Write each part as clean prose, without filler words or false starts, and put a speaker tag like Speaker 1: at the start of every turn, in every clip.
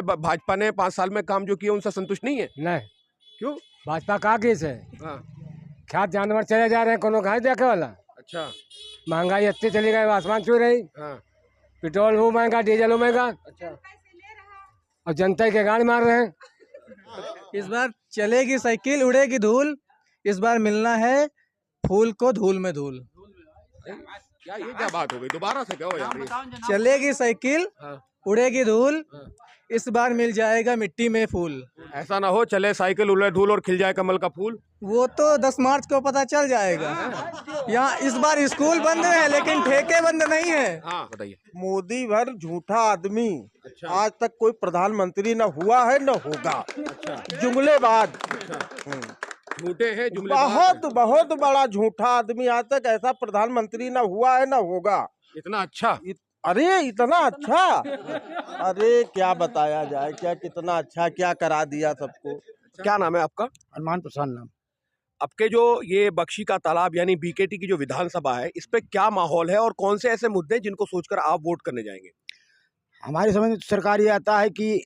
Speaker 1: भाजपा ने 5 साल में काम जो किए उनसे संतुष्ट नहीं है?
Speaker 2: नहीं,
Speaker 1: क्यों?
Speaker 2: भाजपा का किस है?
Speaker 1: हाँ।
Speaker 2: खाद जानवर चले जा रहे हैं, कोनो घास देखे वाला।
Speaker 1: अच्छा।
Speaker 2: महंगाई इतनी चली गई, आसमान छू रही।
Speaker 1: हाँ।
Speaker 2: पेट्रोल वो महंगा, डीजल वो महंगा।
Speaker 1: अच्छा।
Speaker 2: और जनता के गाड़ मार रहे हैं।
Speaker 3: इस बार चलेगी साइकिल, उड़ेगी धूल। इस बार मिलना है फूल को धूल में धूल।
Speaker 1: क्या ये क्या बात हो गई? दोबारा से कहो यार ये।
Speaker 3: चलेगी साइकिल,
Speaker 1: हाँ।
Speaker 3: उड़ेगी धूल।
Speaker 1: हाँ।
Speaker 3: इस बार मिल जाएगा मिट्टी में फूल।
Speaker 1: ऐसा ना हो चले साइकिल, उड़े धूल और खिल जाए कमल का फूल।
Speaker 3: वो तो 10 मार्च को पता चल जाएगा। यहाँ इस बार स्कूल बंद है लेकिन ठेके बंद नहीं है।
Speaker 1: हाँ बताइए।
Speaker 4: मोदी भर झूठा आदमी।
Speaker 1: अच्छा।
Speaker 4: आज तक कोई प्रधानमंत्री न हुआ है न होगा।
Speaker 1: अच्छा।
Speaker 4: जुमलेबाज।
Speaker 1: झूठे हैं, जुमले
Speaker 4: बहुत बड़ा झूठा आदमी। आज तक ऐसा प्रधानमंत्री न हुआ है न होगा।
Speaker 1: इतना अच्छा?
Speaker 4: अरे इतना अच्छा, अरे क्या बताया जाए, क्या कितना अच्छा क्या करा दिया सबको।
Speaker 1: क्या नाम है आपका?
Speaker 2: अरमान प्रसाद नाम।
Speaker 1: आपके जो ये बख्शी का तालाब यानी बीकेटी की जो विधानसभा है, इस पे क्या माहौल है और कौन से ऐसे मुद्दे हैं जिनको सोचकर आप वोट करने जाएंगे?
Speaker 5: हमारी समझ में तो सरकार ये आता है कि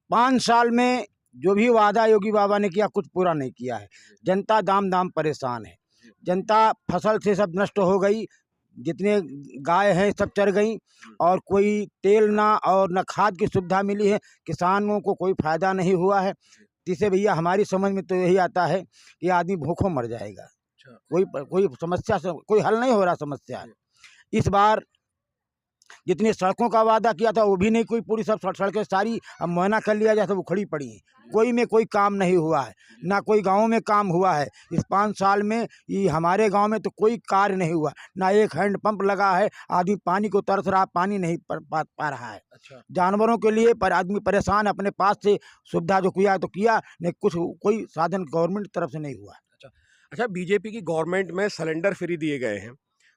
Speaker 5: 5 साल में जो भी वादा योगी बाबा ने किया कुछ पूरा नहीं किया है। जनता दाम परेशान है। जनता फसल से सब नष्ट हो गई, जितने गाय हैं सब चर गई और कोई तेल ना और न खाद की सुविधा मिली है। किसानों को कोई फायदा नहीं हुआ है। जिससे भैया हमारी समझ में तो यही आता है कि आदमी भूखों मर जाएगा। कोई समस्या से कोई हल नहीं हो रहा समस्या। इस बार जितनी सड़कों का वादा किया था वो भी नहीं, कोई पूरी सब सड़कें सारी अब मुआयना कर लिया जाए, सब उखड़ी पड़ी हैं। कोई में कोई काम नहीं हुआ है, ना कोई गांव में काम हुआ है। इस 5 साल में ये हमारे गांव में तो कोई कार्य नहीं हुआ, ना एक हैंड पंप लगा है। आदमी पानी को तरस रहा, पानी नहीं पा रहा है।
Speaker 1: अच्छा।
Speaker 5: जानवरों के लिए पर आदमी परेशान, अपने पास से सुविधा जो किया तो किया नहीं, कुछ कोई साधन गवर्नमेंट तरफ से नहीं हुआ।
Speaker 1: अच्छा, बीजेपी की गवर्नमेंट में सिलेंडर फ्री दिए गए हैं,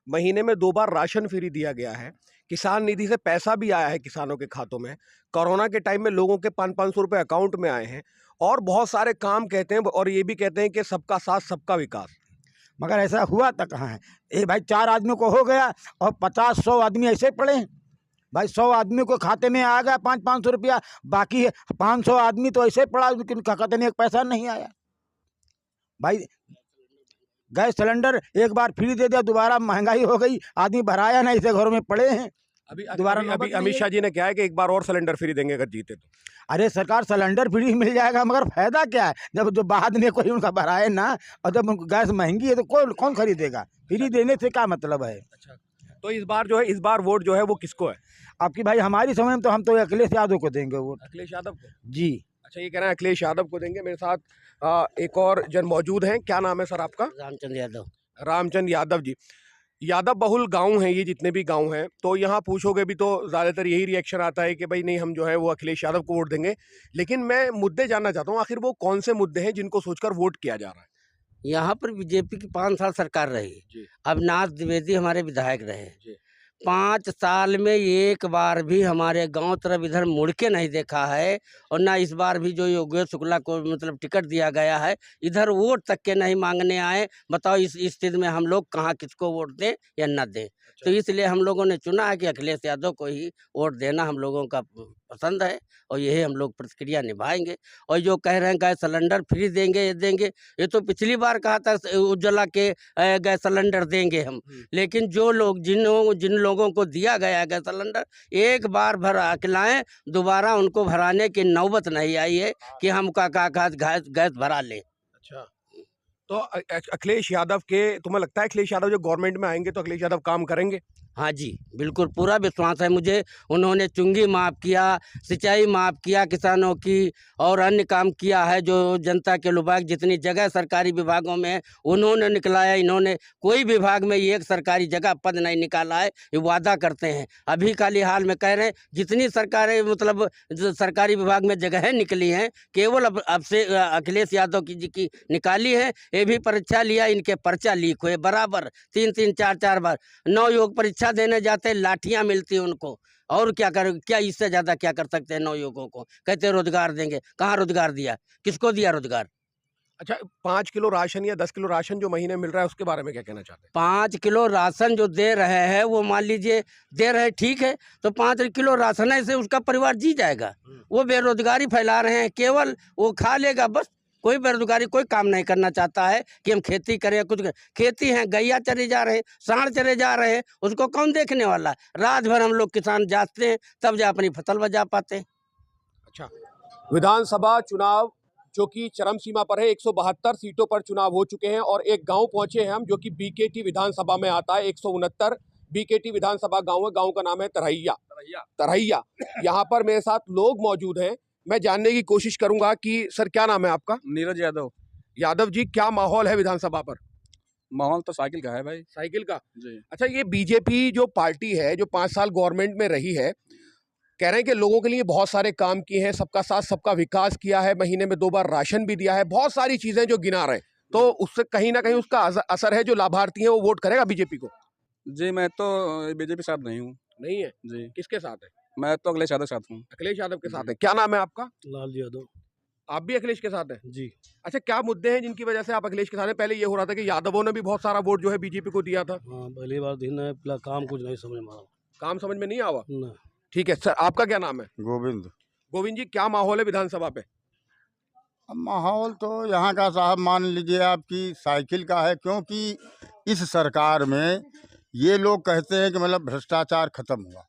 Speaker 1: महीने में 2 बार राशन फ्री दिया गया है, किसान निधि से पैसा भी आया है किसानों के खातों में, कोरोना के टाइम में लोगों के 500 रुपये अकाउंट में आए हैं और बहुत सारे काम कहते हैं और ये भी कहते हैं कि सबका साथ सबका विकास।
Speaker 5: मगर ऐसा हुआ तक कहाँ है? ए भाई 4 आदमियों को हो गया और 50-100 आदमी ऐसे पड़े हैं। भाई 100 आदमी को खाते में आ गया 500 रुपया, बाकी 500 आदमी तो ऐसे पड़ा उनका खाते में एक पैसा नहीं आया। भाई गैस सिलेंडर एक बार फ्री दे दिया, दोबारा महंगाई हो गई, आदमी भराया नहीं, ऐसे घरों में पड़े हैं। दोबारा
Speaker 1: अभी अमित शाह जी ने क्या है कि एक बार और सिलेंडर फ्री देंगे अगर जीते तो।
Speaker 5: अरे सरकार सिलेंडर फ्री मिल जाएगा मगर फायदा क्या है जब जो बाद में कोई उनका भराए ना, और जब गैस महंगी है तो कौन खरीदेगा? फ्री देने से क्या मतलब है?
Speaker 1: अच्छा, तो इस बार जो है, इस बार वोट जो है वो किसको है
Speaker 5: आपकी? भाई हमारी समझ में तो हम तो अखिलेश यादव को देंगे वोट।
Speaker 1: अखिलेश यादव को?
Speaker 5: जी।
Speaker 1: अच्छा, ये कह रहे हैं अखिलेश यादव को देंगे। मेरे साथ एक और जन मौजूद हैं। क्या नाम है सर आपका?
Speaker 6: रामचंद्र यादव।
Speaker 1: रामचंद्र यादव जी। यादव बहुल गांव हैं ये, जितने भी गांव हैं, तो यहाँ पूछोगे भी तो ज़्यादातर यही रिएक्शन आता है कि भाई नहीं, हम जो है वो अखिलेश यादव को वोट देंगे। लेकिन मैं मुद्दे जानना चाहता हूँ, आखिर वो कौन से मुद्दे हैं जिनको सोचकर वोट किया जा रहा है?
Speaker 6: यहाँ पर बीजेपी की 5 साल सरकार रही। अविनाश द्विवेदी हमारे विधायक रहे। 5 साल में एक बार भी हमारे गांव तरफ इधर मुड़ के नहीं देखा है। और ना इस बार भी जो योगेश शुक्ला को मतलब टिकट दिया गया है, इधर वोट तक के नहीं मांगने आए। बताओ इस स्थिति में हम लोग कहाँ किसको वोट दें या न दें? तो इसलिए हम लोगों ने चुना है कि अखिलेश यादव को ही वोट देना हम लोगों का पसंद है और यही हम लोग प्रतिक्रिया निभाएंगे। और जो कह रहे हैं गैस सिलेंडर फ्री देंगे, ये देंगे, ये तो पिछली बार कहा था उज्ज्वला के गैस सिलेंडर देंगे हम। लेकिन जो लोग जिन लोगों को दिया गया गैस सिलेंडर, एक बार भरा खिलाएं, दोबारा उनको भराने की नौबत नहीं आई है कि हम गैस भरा लें।
Speaker 1: अच्छा, तो अखिलेश यादव के, तुम्हें लगता है अखिलेश यादव जो गवर्नमेंट में आएंगे तो अखिलेश यादव काम करेंगे?
Speaker 6: हाँ जी, बिल्कुल पूरा विश्वास है मुझे। उन्होंने चुंगी माफ़ किया, सिंचाई माफ़ किया किसानों की, और अन्य काम किया है जो जनता के लुभाग जितनी जगह सरकारी विभागों में उन्होंने निकलाया। इन्होंने कोई विभाग में एक सरकारी जगह पद नहीं निकाला है। ये वादा करते हैं, अभी खाली हाल में कह रहे हैं जितनी सरकारी मतलब सरकारी विभाग में जगहें निकली हैं केवल अब से अखिलेश यादव की निकाली है। ये भी परीक्षा लिया, इनके पर्चा लीक हुए बराबर 3-3, 4-4 बार। 9 योग परीक्षा देने जाते लाठियां मिलती उनको, और क्या कर, क्या इससे ज्यादा क्या कर सकते हैं? 9 युवकों को कहते रोजगार देंगे, कहाँ रोजगार दिया? किसको दिया रोजगार?
Speaker 1: अच्छा 5 किलो राशन या 10 किलो राशन जो महीने मिल रहा है उसके बारे में क्या कहना चाहते हैं?
Speaker 6: 5 किलो राशन जो दे रहे हैं वो मान लीजिए दे रहे ठीक है, तो 5 किलो राशन से उसका परिवार जी जाएगा। वो बेरोजगारी फैला रहे हैं, केवल वो खा लेगा बस। कोई बेरोजगारी, कोई काम नहीं करना चाहता है कि हम खेती करें, कुछ करें। खेती है, गैया चरे जा रहे हैं, सांड चरे जा रहे हैं, उसको कौन देखने वाला है? रात भर हम लोग किसान जागते हैं तब जा अपनी फसल बचा पाते हैं।
Speaker 1: अच्छा, विधानसभा चुनाव जो कि चरम सीमा पर है, 172 सीटों पर चुनाव हो चुके हैं और एक गांव पहुंचे हैं हम जो कि बीकेटी विधानसभा में आता है। 169 बीकेटी विधानसभा गांव है। गांव का नाम है तरहैया। यहाँ पर मेरे साथ लोग मौजूद हैं। मैं जानने की कोशिश करूंगा कि सर क्या नाम है आपका?
Speaker 7: नीरज यादव।
Speaker 1: यादव जी, क्या माहौल है विधानसभा पर?
Speaker 7: माहौल तो साइकिल का है भाई
Speaker 1: साइकिल का।
Speaker 7: जी।
Speaker 1: अच्छा, ये बीजेपी जो पार्टी है जो 5 साल गवर्नमेंट में रही है, कह रहे हैं कि लोगों के लिए बहुत सारे काम किए हैं, सबका साथ सबका विकास किया है, महीने में 2 बार राशन भी दिया है, बहुत सारी चीजें जो गिना रहे हैं, तो उससे कहीं ना कहीं उसका असर है। जो लाभार्थी है वो वोट करेगा बीजेपी को?
Speaker 7: जी, मैं तो बीजेपी साथ नहीं हूँ
Speaker 1: नहीं है।
Speaker 7: जी।
Speaker 1: किसके साथ है?
Speaker 7: मैं तो अखिलेश यादव साथ हूँ।
Speaker 1: अखिलेश यादव के साथ है। क्या नाम है आपका?
Speaker 2: लाल यादव।
Speaker 1: आप भी अखिलेश के साथ है?
Speaker 2: जी।
Speaker 1: अच्छा, क्या मुद्दे हैं जिनकी वजह से आप अखिलेश के साथ हैं? पहले ये हो रहा था कि यादवों ने भी बहुत सारा वोट जो है बीजेपी को दिया था।
Speaker 2: हाँ, पहली बार दिन है, पहला काम कुछ नहीं समझ में आ
Speaker 1: काम समझ में नहीं आवा?
Speaker 2: रहा।
Speaker 1: ठीक है सर, आपका क्या नाम है?
Speaker 4: गोविंद।
Speaker 1: गोविंद जी, क्या माहौल है विधानसभा पे?
Speaker 4: अब माहौल तो यहाँ का साहब मान लीजिए आपकी साइकिल का है, क्योंकि इस सरकार में ये लोग कहते हैं कि मतलब भ्रष्टाचार खत्म हुआ,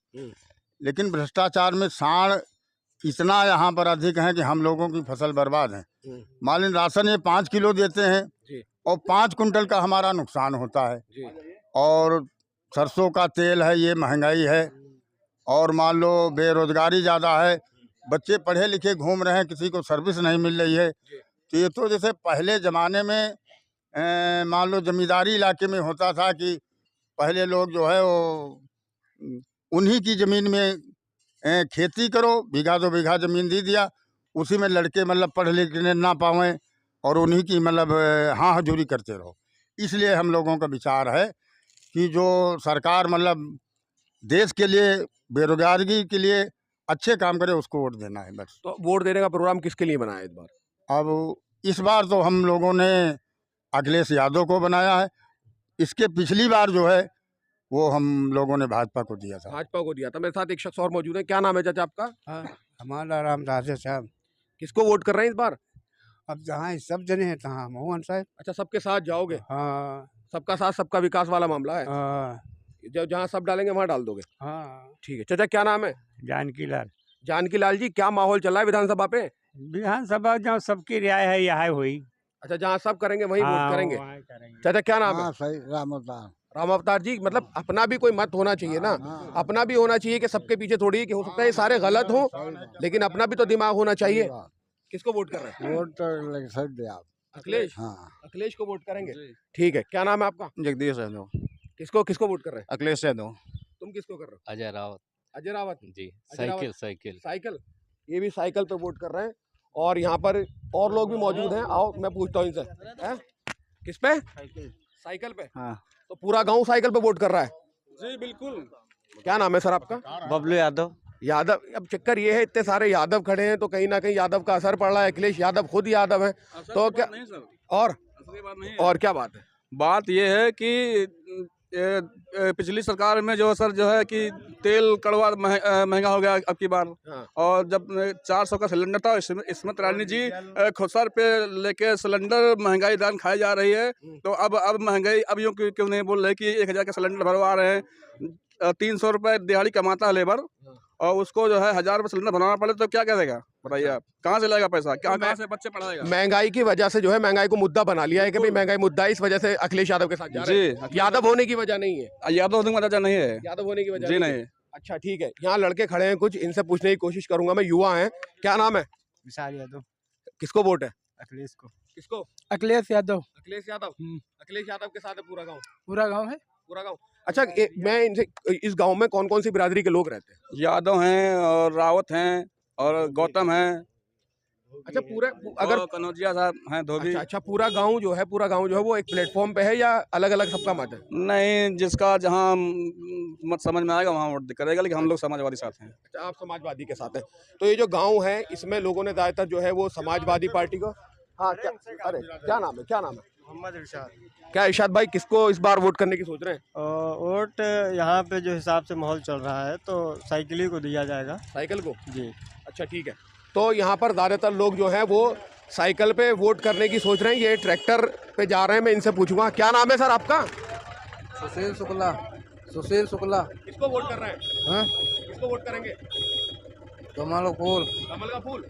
Speaker 4: लेकिन भ्रष्टाचार में साड़ इतना यहाँ पर अधिक है कि हम लोगों की फसल बर्बाद है। मान लीजिए राशन ये 5 किलो देते हैं
Speaker 1: जी।
Speaker 4: और 5 कुंटल का हमारा नुकसान होता है।
Speaker 1: जी।
Speaker 4: और सरसों का तेल है, ये महंगाई है, और मान लो बेरोजगारी ज़्यादा है, बच्चे पढ़े लिखे घूम रहे हैं, किसी को सर्विस नहीं मिल रही है। तो ये तो जैसे पहले ज़माने में मान लो जमींदारी इलाके में होता था कि पहले लोग जो है वो उन्हीं की ज़मीन में खेती करो, बीघा 2 बीघा ज़मीन दे दिया, उसी में लड़के मतलब पढ़ लिखने ना पावें और उन्हीं की मतलब हाँ हजूरी करते रहो। इसलिए हम लोगों का विचार है कि जो सरकार मतलब देश के लिए, बेरोजगारी के लिए अच्छे काम करे, उसको वोट देना है बस।
Speaker 1: तो वोट देने का प्रोग्राम किसके लिए बनाया इस बार?
Speaker 4: अब इस बार तो हम लोगों ने अखिलेश यादव को बनाया है। इसके पिछली बार जो है वो हम लोगों ने भाजपा को दिया था।
Speaker 1: भाजपा को दिया था। मेरे साथ एक शख्स और मौजूद है। क्या नाम है चाचा आपका?
Speaker 2: हमारा रामदास साहब।
Speaker 1: किसको वोट कर रहे हैं इस बार?
Speaker 2: अब जहाँ सब जने हैं तहाँ मोहन साहब।
Speaker 1: अच्छा, सबके साथ जाओगे?
Speaker 2: हाँ।
Speaker 1: सबका साथ सबका विकास वाला मामला है।
Speaker 2: हाँ।
Speaker 1: जब जहाँ सब डालेंगे वहाँ डाल दोगे?
Speaker 2: हाँ।
Speaker 1: ठीक है चाचा, क्या नाम है?
Speaker 2: जानकी लाल।
Speaker 1: जानकी लाल जी, क्या माहौल चल रहा है विधानसभा पे?
Speaker 2: विधानसभा जहाँ सबकी राय है यहाँ हुई।
Speaker 1: अच्छा, जहाँ सब करेंगे वहीं वोट करेंगे। चाचा क्या नाम है?
Speaker 5: सही, राम अवतार।
Speaker 1: राम अवतार जी, मतलब अपना भी कोई मत होना चाहिए ना, अपना भी होना चाहिए कि सबके पीछे थोड़ी कि हो सकता है ये सारे गलत हो, लेकिन अपना भी तो दिमाग होना चाहिए। किसको वोट कर रहे हैं?
Speaker 5: वोट तो सही दे आप।
Speaker 1: अखिलेश।
Speaker 5: हाँ।
Speaker 1: अखिलेश को वोट करेंगे। ठीक है, क्या नाम है आपका?
Speaker 7: जगदीश यादव।
Speaker 1: किसको किसको वोट कर रहे हैं?
Speaker 7: अखिलेश यादव।
Speaker 1: तुम किसको कर रहे हो?
Speaker 8: अजय रावत
Speaker 1: अजय रावत
Speaker 8: जी।
Speaker 1: अजय रावत।
Speaker 8: साइकिल
Speaker 1: साइकिल, ये भी साइकिल पे वोट कर रहे हैं। और यहाँ पर और लोग भी मौजूद हैं। आओ मैं पूछता हूँ इनसे। हैं? किस पे? साइकिल पे।
Speaker 7: हाँ।
Speaker 1: तो पूरा गांव साइकिल पे वोट कर रहा है?
Speaker 7: जी बिल्कुल।
Speaker 1: क्या नाम है सर आपका?
Speaker 8: बबलू यादव।
Speaker 1: यादव। अब चक्कर ये है, इतने सारे यादव खड़े हैं तो कहीं ना कहीं यादव का असर पड़ रहा है। अखिलेश यादव खुद यादव है, तो क्या
Speaker 7: नहीं सर,
Speaker 1: और
Speaker 7: असली बात नहीं है।
Speaker 1: और क्या बात है?
Speaker 7: बात ये है कि पिछली सरकार में जो सर जो है कि तेल कड़वा महंगा हो गया अब की बार।
Speaker 1: हाँ।
Speaker 7: और जब 400 का सिलेंडर था, इस्मत रानी जी खुसर पे लेके सिलेंडर महंगाई दान खाई जा रही है। तो अब महंगाई अब यूँ क्यों नहीं बोल रहे कि 1000 का सिलेंडर भरवा रहे हैं। 300 रुपये दिहाड़ी कमाता है लेबर, और उसको जो है 1000 रुपये सिलेंडर भरवाना पड़े तो क्या करेगा बताइए आप? कहाँ से लाएगा पैसा? कहाँ से बच्चे पढ़ाएगा?
Speaker 1: महंगाई की वजह से जो है, महंगाई को मुद्दा बना लिया है कि भाई महंगाई मुद्दा है, इस वजह से अखिलेश यादव के साथ जा रहे हैं। यादव होने की वजह नहीं है।
Speaker 7: यादव होने की वजह नहीं है।
Speaker 1: यादव होने की वजह
Speaker 7: जी
Speaker 1: नहीं
Speaker 7: नहीं।
Speaker 1: है। अच्छा ठीक है, यहाँ लड़के खड़े हैं, कुछ इनसे पूछने की कोशिश करूंगा मैं। युवा हैं, क्या नाम है?
Speaker 2: विशाल यादव।
Speaker 1: किसको वोट है?
Speaker 2: अखिलेश को।
Speaker 1: किसको?
Speaker 2: अखिलेश यादव।
Speaker 1: अखिलेश यादव। अखिलेश यादव के साथ है पूरा गाँव?
Speaker 2: पूरा गाँव है।
Speaker 1: पूरा गाँव। अच्छा, मैं इनसे, इस गांव में कौन कौन सी बिरादरी के लोग रहते हैं?
Speaker 7: यादव हैं और रावत हैं और गौतम हैं।
Speaker 1: अच्छा, पूरा अगर
Speaker 7: कनौजिया साहब हैं धोबी।
Speaker 1: अच्छा, पूरा गांव जो है वो एक प्लेटफॉर्म पे है या अलग अलग सबका मत है?
Speaker 7: नहीं, जिसका जहाँ मत समझ में आएगा वहाँ वोट करेगा, लेकिन हम लोग समाजवादी साथ हैं।
Speaker 1: अच्छा, आप समाजवादी के साथ हैं। तो ये जो गांव है इसमें लोगों ने ज़्यादातर जो है वो समाजवादी पार्टी को। हाँ क्या, अरे क्या नाम है, क्या नाम है?
Speaker 8: मोहम्मद इरशाद।
Speaker 1: क्या इरशाद भाई, किसको इस बार वोट करने की सोच रहे हैं?
Speaker 8: वोट यहाँ पे जो हिसाब से माहौल चल रहा है तो साइकिल ही को दिया जाएगा।
Speaker 1: साइकिल को?
Speaker 8: जी।
Speaker 1: अच्छा ठीक है। तो यहाँ पर ज़्यादातर लोग जो हैं वो साइकिल पे वोट करने की सोच रहे हैं। ये ट्रैक्टर पे जा रहे हैं, मैं इनसे पूछूंगा क्या नाम है सर आपका?
Speaker 3: सुशील शुक्ला। सुशील शुक्ला।
Speaker 1: किसको वोट कर रहे हैं?
Speaker 3: हाँ,
Speaker 1: किसको वोट करेंगे?
Speaker 3: कमल फूल।
Speaker 1: कमल का फूल।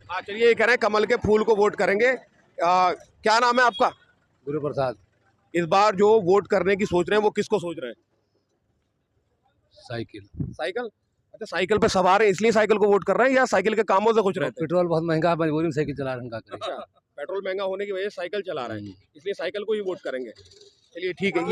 Speaker 1: हाँ चलिए, ये कह रहे हैं कमल के फूल को वोट करेंगे। क्या नाम है आपका?
Speaker 5: गुरु प्रसाद।
Speaker 1: इस बार जो वोट करने की सोच रहे हैं वो किसको सोच रहे हैं?
Speaker 5: साइकिल।
Speaker 1: साइकिल? अच्छा, साइकिल पे सवार है इसलिए साइकिल को वोट कर रहे हैं या साइकिल के कामों से खुश रहते हैं?
Speaker 5: पेट्रोल बहुत महंगा है, मजबूरी में साइकिल चला रहे हैं,
Speaker 1: अच्छा, पेट्रोल महंगा होने की वजह से साइकिल चला रहे हैं इसलिए साइकिल को ही वोट करेंगे। चलिए ठीक है।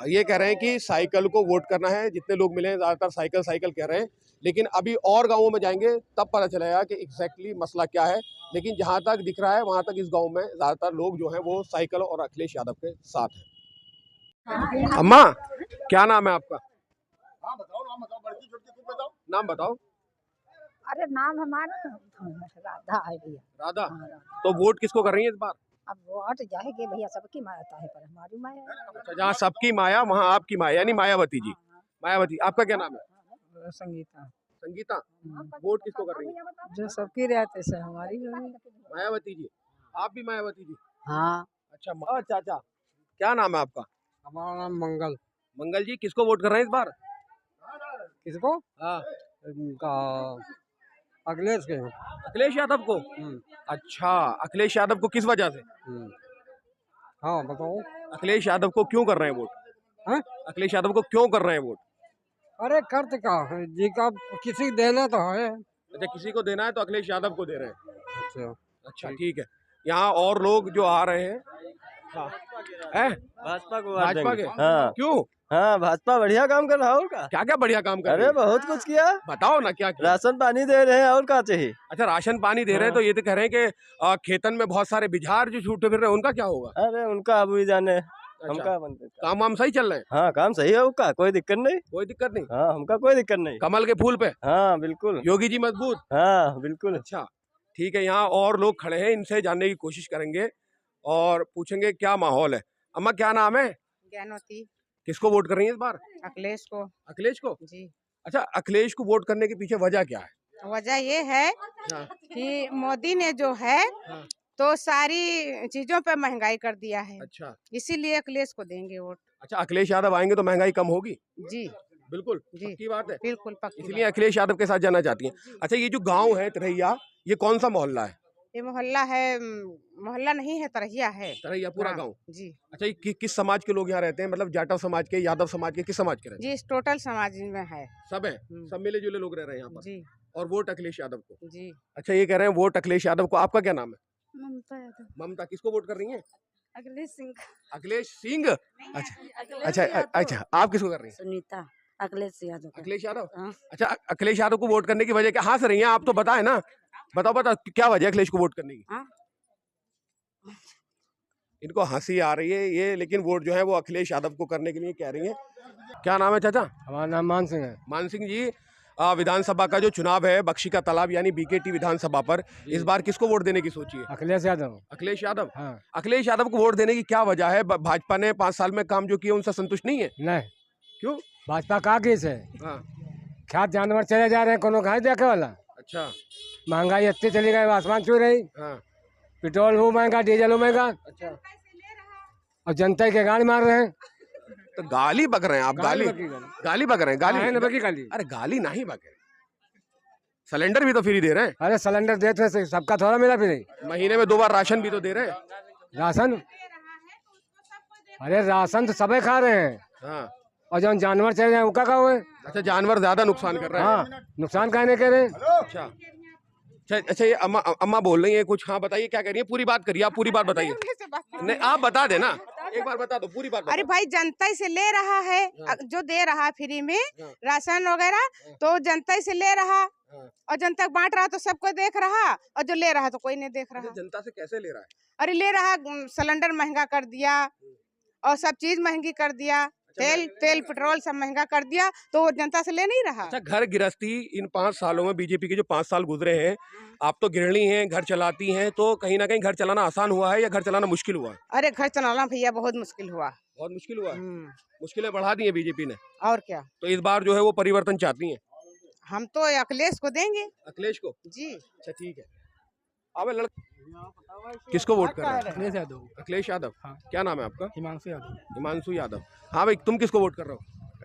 Speaker 1: ये कह रहे हैं कि साइकिल को वोट करना है। जितने लोग मिले हैं ज़्यादातर साइकिल साइकिल कह रहे हैं, लेकिन अभी और गाँवों में जाएंगे तब पता चलेगा कि एग्जैक्टली मसला क्या है। लेकिन जहाँ तक दिख रहा है वहाँ तक इस गाँव में ज़्यादातर लोग जो हैं वो साइकिल और अखिलेश यादव के साथ हैं। अम्मा क्या नाम है आपका?
Speaker 4: हाँ बताओ, नाम बताओ, बड़की छोटी तुम बताओ।
Speaker 1: नाम बताओ।
Speaker 9: अरे नाम हमारा राधा है भैया।
Speaker 1: राधा।
Speaker 9: हाँ, राधा।
Speaker 1: तो वोट किसको कर रही है इस बार?
Speaker 9: अब वोट जाएंगे भैया, सबकी मायाता है पर हमारी माया है।
Speaker 1: अच्छा, जहाँ सबकी माया वहाँ आपकी माया, यानी मायावती जी। मायावती। आपका क्या नाम है?
Speaker 2: संगीता।
Speaker 1: संगीता। वोट किसको कर रही है?
Speaker 2: जो सबकी रहते से हमारी भी हुई।
Speaker 1: मायावती जी। आप भी मायावती जी?
Speaker 2: हाँ।
Speaker 1: अच्छा चाचा, क्या नाम है आपका?
Speaker 2: हमारा नाम मंगल।
Speaker 1: मंगल जी, किसको वोट कर रहे हैं इस बार?
Speaker 2: किसको?
Speaker 1: हाँ,
Speaker 2: अखिलेश के।
Speaker 1: अखिलेश यादव को। अच्छा, अखिलेश यादव को किस वजह से?
Speaker 2: हाँ बताओ।
Speaker 1: अखिलेश यादव को क्यों कर रहे हैं वोट?
Speaker 2: हाँ?
Speaker 1: अखिलेश यादव को क्यों कर रहे हैं वोट?
Speaker 2: अरे करते का है जी का, किसी को देना तो है।
Speaker 1: अच्छा, किसी को देना है तो अखिलेश यादव को दे रहे हैं।
Speaker 2: अच्छा
Speaker 1: अच्छा ठीक है। यहाँ और लोग जो आ रहे हैं। हाँ है?
Speaker 8: भाजपा को
Speaker 1: भाजपा के?
Speaker 8: हाँ
Speaker 1: क्यों?
Speaker 8: हाँ, भाजपा बढ़िया काम कर रहा है और का।
Speaker 1: क्या क्या बढ़िया काम कर रहे
Speaker 8: अरे
Speaker 1: हैं?
Speaker 8: बहुत कुछ किया।
Speaker 1: बताओ ना क्या किया?
Speaker 8: राशन पानी दे रहे हैं और क्या चाहिए।
Speaker 1: अच्छा, राशन पानी दे रहे हैं तो ये तो कह रहे हैं कि खेतन में बहुत सारे बिहार जो छूटे फिर रहे हैं उनका क्या होगा?
Speaker 8: अरे उनका अब ही जाने।
Speaker 1: अच्छा,
Speaker 8: हमका बनते
Speaker 1: काम वाम सही चल रहे हैं?
Speaker 8: हाँ, काम सही है उसका, कोई दिक्कत नहीं।
Speaker 1: कोई दिक्कत नहीं?
Speaker 8: हाँ, हमका कोई दिक्कत नहीं।
Speaker 1: कमल के फूल पे?
Speaker 8: हाँ बिल्कुल।
Speaker 1: योगी जी मजबूत?
Speaker 8: हाँ बिल्कुल।
Speaker 1: अच्छा ठीक है। यहाँ और लोग खड़े हैं, इनसे जानने की कोशिश करेंगे और पूछेंगे क्या माहौल है। अम्मा क्या नाम है?
Speaker 9: ज्ञानवती।
Speaker 1: किसको वोट कर रही है इस बार?
Speaker 9: अखिलेश को।
Speaker 1: अखिलेश को?
Speaker 9: जी।
Speaker 1: अच्छा, अखिलेश को वोट करने के पीछे वजह क्या है?
Speaker 9: वजह ये है
Speaker 1: हाँ।
Speaker 9: कि मोदी ने जो है
Speaker 1: हाँ।
Speaker 9: तो सारी चीजों पे महंगाई कर दिया है,
Speaker 1: अच्छा।
Speaker 9: इसीलिए अखिलेश को देंगे वोट।
Speaker 1: अच्छा, अखिलेश यादव आएंगे तो महंगाई कम होगी?
Speaker 9: जी
Speaker 1: बिल्कुल
Speaker 9: जी,
Speaker 1: पक्की बात है।
Speaker 9: बिल्कुल पक्की
Speaker 1: इसलिए अखिलेश यादव के साथ जाना चाहती हैं। अच्छा, ये जो गांव है तरैया, ये कौन सा मोहल्ला है?
Speaker 9: ये मोहल्ला है, मोहल्ला नहीं है, तरहिया है।
Speaker 1: तरैया पूरा
Speaker 9: हाँ,
Speaker 1: गांव?
Speaker 9: जी
Speaker 1: अच्छा, ये किस समाज के लोग यहाँ रहते हैं? मतलब जाटव समाज के, यादव समाज के, किस समाज के रहते
Speaker 9: जी, टोटल समाज में है।
Speaker 1: हैं? सब है? सब मिले जुले लोग रह रहे हैं यहाँ पर?
Speaker 9: जी
Speaker 1: और वोट अखिलेश यादव को?
Speaker 9: जी।
Speaker 1: अच्छा, ये कह रहे हैं वोट अखिलेश यादव को। आपका क्या नाम है?
Speaker 9: ममता यादव।
Speaker 1: ममता। किसको वोट कर रही हैं?
Speaker 9: अखिलेश सिंह।
Speaker 1: अखिलेश सिंह। अच्छा अच्छा, आप किसको कर रही हैं?
Speaker 9: सुनीता। अखिलेश यादव।
Speaker 1: अखिलेश यादव।
Speaker 9: हाँ।
Speaker 1: अच्छा, अखिलेश यादव को वोट करने की वजह क्या? हंस रही हैं आप तो बताएं ना, बताओ क्या वजह है अखिलेश को वोट करने की?
Speaker 9: हाँ?
Speaker 1: इनको हंसी आ रही है ये, लेकिन वोट जो है वो अखिलेश यादव को करने के लिए कह रही है। क्या नाम है चाचा?
Speaker 2: हमारा नाम मान सिंह है।
Speaker 1: मान सिंह जी, विधानसभा का जो चुनाव है बख्शी का तालाब यानी बीकेटी विधानसभा पर, इस बार किसको वोट देने की सोची है?
Speaker 2: अखिलेश यादव।
Speaker 1: अखिलेश यादव।
Speaker 2: हाँ।
Speaker 1: अखिलेश यादव को वोट देने की क्या वजह है? भाजपा ने 5 साल में काम जो किया उनसे संतुष्ट नहीं है?
Speaker 2: नहीं।
Speaker 1: क्यों?
Speaker 2: भाजपा का केस है।
Speaker 1: हाँ।
Speaker 2: खाद जानवर चले जा रहे हैं, कोनो खाए देखे वाला।
Speaker 1: अच्छा।
Speaker 2: महंगाई इतनी चली गई, आसमान छू रही।
Speaker 1: हाँ।
Speaker 2: पेट्रोल वो महंगा, डीजल वो महंगा,
Speaker 1: अच्छा।
Speaker 2: और जनता के गाड़ी मार रहे हैं।
Speaker 1: तो गाली बक रहे हैं आप? गाली बक रहे हैं?
Speaker 2: गाली।
Speaker 1: अरे गाली नहीं बक रहे, सिलेंडर भी तो फ्री दे रहे हैं।
Speaker 2: अरे सिलेंडर देते से सबका थोड़ा मिला फिर।
Speaker 1: महीने में 2 बार राशन भी तो दे रहे हैं।
Speaker 2: राशन? अरे राशन तो सबे खा रहे हैं।
Speaker 1: हाँ।
Speaker 2: और जो जानवर चले जाए उनका क्या हुआ?
Speaker 1: अच्छा, जानवर ज्यादा नुकसान कर रहे हैं।
Speaker 2: हाँ, नुकसान कहने कह रहे हैं।
Speaker 1: अच्छा अच्छा, ये अम्मा बोल रही है कुछ। हाँ बताइए क्या कह रही है, पूरी बात करिए आप, पूरी बात बताइए। नहीं आप बता देना, एक बार बता दो, पूरी बात बता।
Speaker 9: अरे भाई, जनता ही से ले रहा है, जो दे रहा है फ्री में राशन वगैरह, तो जनता ही से ले रहा और जनता बांट रहा, तो सबको देख रहा, और जो ले रहा तो कोई नहीं देख रहा।
Speaker 1: जनता से कैसे ले रहा है?
Speaker 9: अरे ले रहा, सिलेंडर महंगा कर दिया और सब चीज महंगी कर दिया, तेल पेट्रोल सब महंगा कर दिया तो वो जनता से ले नहीं रहा।
Speaker 1: अच्छा, घर गृहस्थी इन 5 सालों में बीजेपी के जो 5 साल गुजरे हैं, आप तो गृहिणी हैं, घर चलाती हैं, तो कहीं ना कहीं घर चलाना आसान हुआ है या घर चलाना मुश्किल हुआ है?
Speaker 9: अरे घर चलाना भैया बहुत मुश्किल हुआ।
Speaker 1: बहुत मुश्किल हुआ है। मुश्किलें बढ़ा दी है बीजेपी ने।
Speaker 9: और क्या,
Speaker 1: तो इस बार जो है वो परिवर्तन चाहती हैं?
Speaker 9: हम तो अखिलेश को देंगे।
Speaker 1: अखिलेश को?
Speaker 9: जी।
Speaker 1: अच्छा ठीक है। अब लड़का किसको वोट कर रहे हैं?
Speaker 3: अखिलेश यादव।
Speaker 1: अखिलेश यादव।
Speaker 3: हाँ।
Speaker 1: क्या नाम है आपका?
Speaker 3: हिमांशु यादव।
Speaker 1: हिमांशु यादव। हाँ भाई, तुम किसको वोट कर रहे हो?